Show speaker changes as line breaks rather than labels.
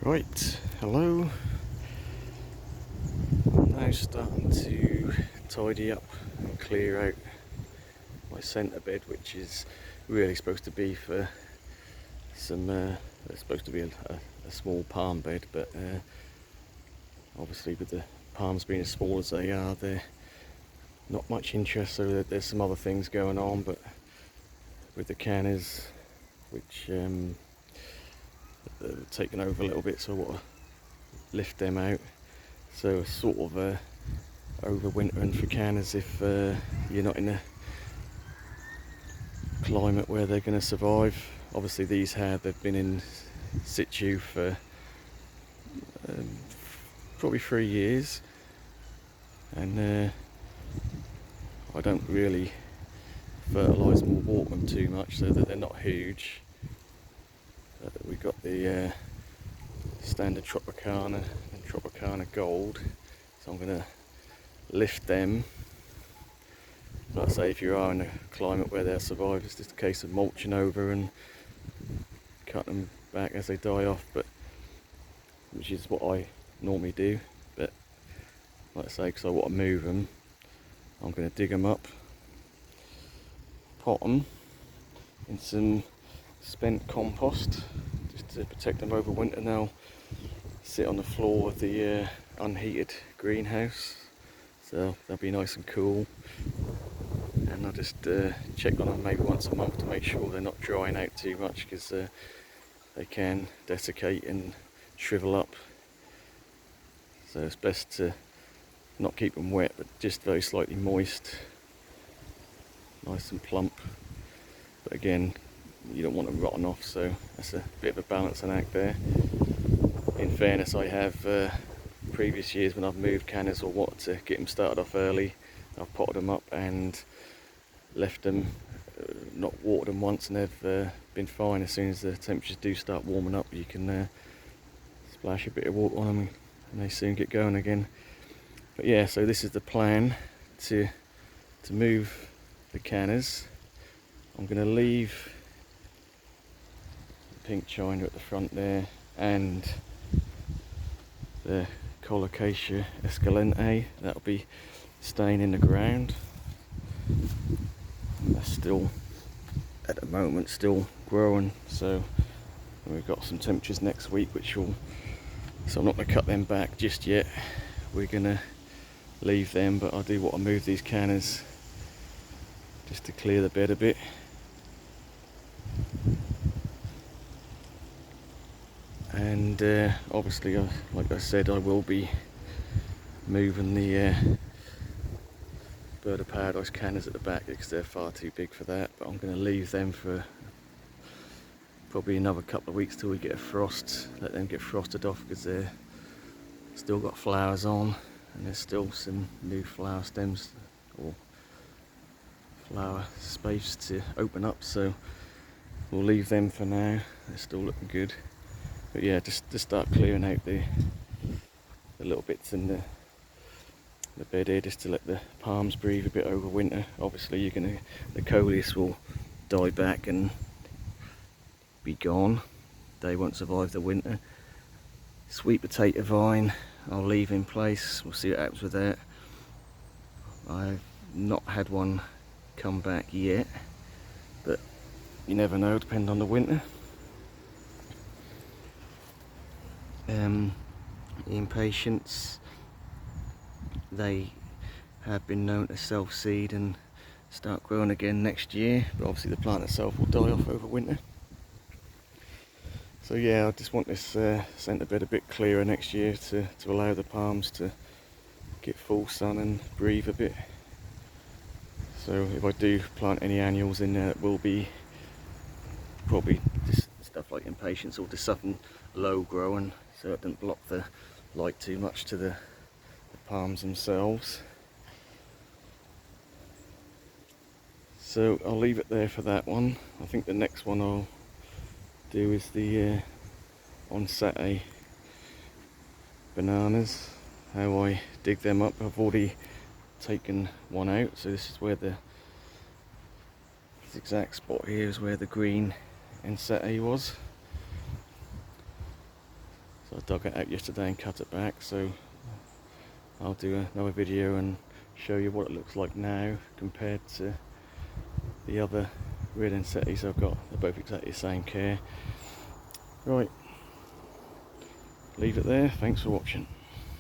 Right, hello. I'm now starting to tidy up and clear out my centre bed, which is really supposed to be for some, it's supposed to be a small palm bed, but obviously with the palms being as small as they are, they're not much interest, so there's some other things going on, but with the cannas, which they've taken over a little bit, so I want to lift them out. So sort of overwintering for cannas if you're not in a climate where they're going to survive. Obviously they've been in situ for probably 3 years, and I don't really fertilise them or water them too much, so that they're not huge. We've got the standard Tropicana and Tropicana Gold, so I'm going to lift them. Like I say, if you are in a climate where they'll survive, it's just a case of mulching over and cut them back as they die off, but which is what I normally do. But like I say, because I want to move them, I'm going to dig them up, pot them in some spent compost just to protect them over winter. And they'll sit on the floor of the unheated greenhouse, so they'll be nice and cool. And I'll just check on them maybe once a month to make sure they're not drying out too much, because they can desiccate and shrivel up. So it's best to not keep them wet, but just very slightly moist, nice and plump. But again, you don't want them rotting off, so that's a bit of a balancing act there. In fairness, I have previous years when I've moved cannas or wanted to get them started off early, I've potted them up and left them, not watered them once, and they've been fine. As soon as the temperatures do start warming up, you can splash a bit of water on them and they soon get going again. But yeah, so this is the plan to move the cannas. I'm going to leave the pink china at the front there and the Colocasia escalente, that'll be staying in the ground. That's still, at the moment, still growing, so we've got some temperatures next week so I'm not going to cut them back just yet. We're going to leave them, but I do want to move these cannas just to clear the bed a bit. And obviously, like I said, I will be moving the bird of paradise cannas at the back because they're far too big for that, but I'm going to leave them for probably another couple of weeks till we get a frost, let them get frosted off, because they're still got flowers on and there's still some new flower stems or flower space to open up, so we'll leave them for now. They're still looking good, but yeah, just to start clearing out the little bits in the bed here, just to let the palms breathe a bit over winter. Obviously the coleus will die back and be gone, they won't survive the winter. Sweet potato vine I'll leave in place, we'll see what happens with that. I've not had one come back yet, but you never know, depending on the winter. The impatiens, they have been known to self-seed and start growing again next year, but obviously the plant itself will die off over winter. So yeah, I just want this centre bed a bit clearer next year to allow the palms to get full sun and breathe a bit. So if I do plant any annuals in there, it will be probably just stuff like impatiens or just something low growing, so it doesn't block the light too much to the palms themselves. So I'll leave it there for that one. I think the next one I'll do is the Onsate bananas, how I dig them up. I've already taken one out, so this is where this exact spot here is where the green Onsate was. So I dug it out yesterday and cut it back, so I'll do another video and show you what it looks like now compared to the other red insetties I've got. They're both exactly the same care. Right, leave it there. Thanks for watching.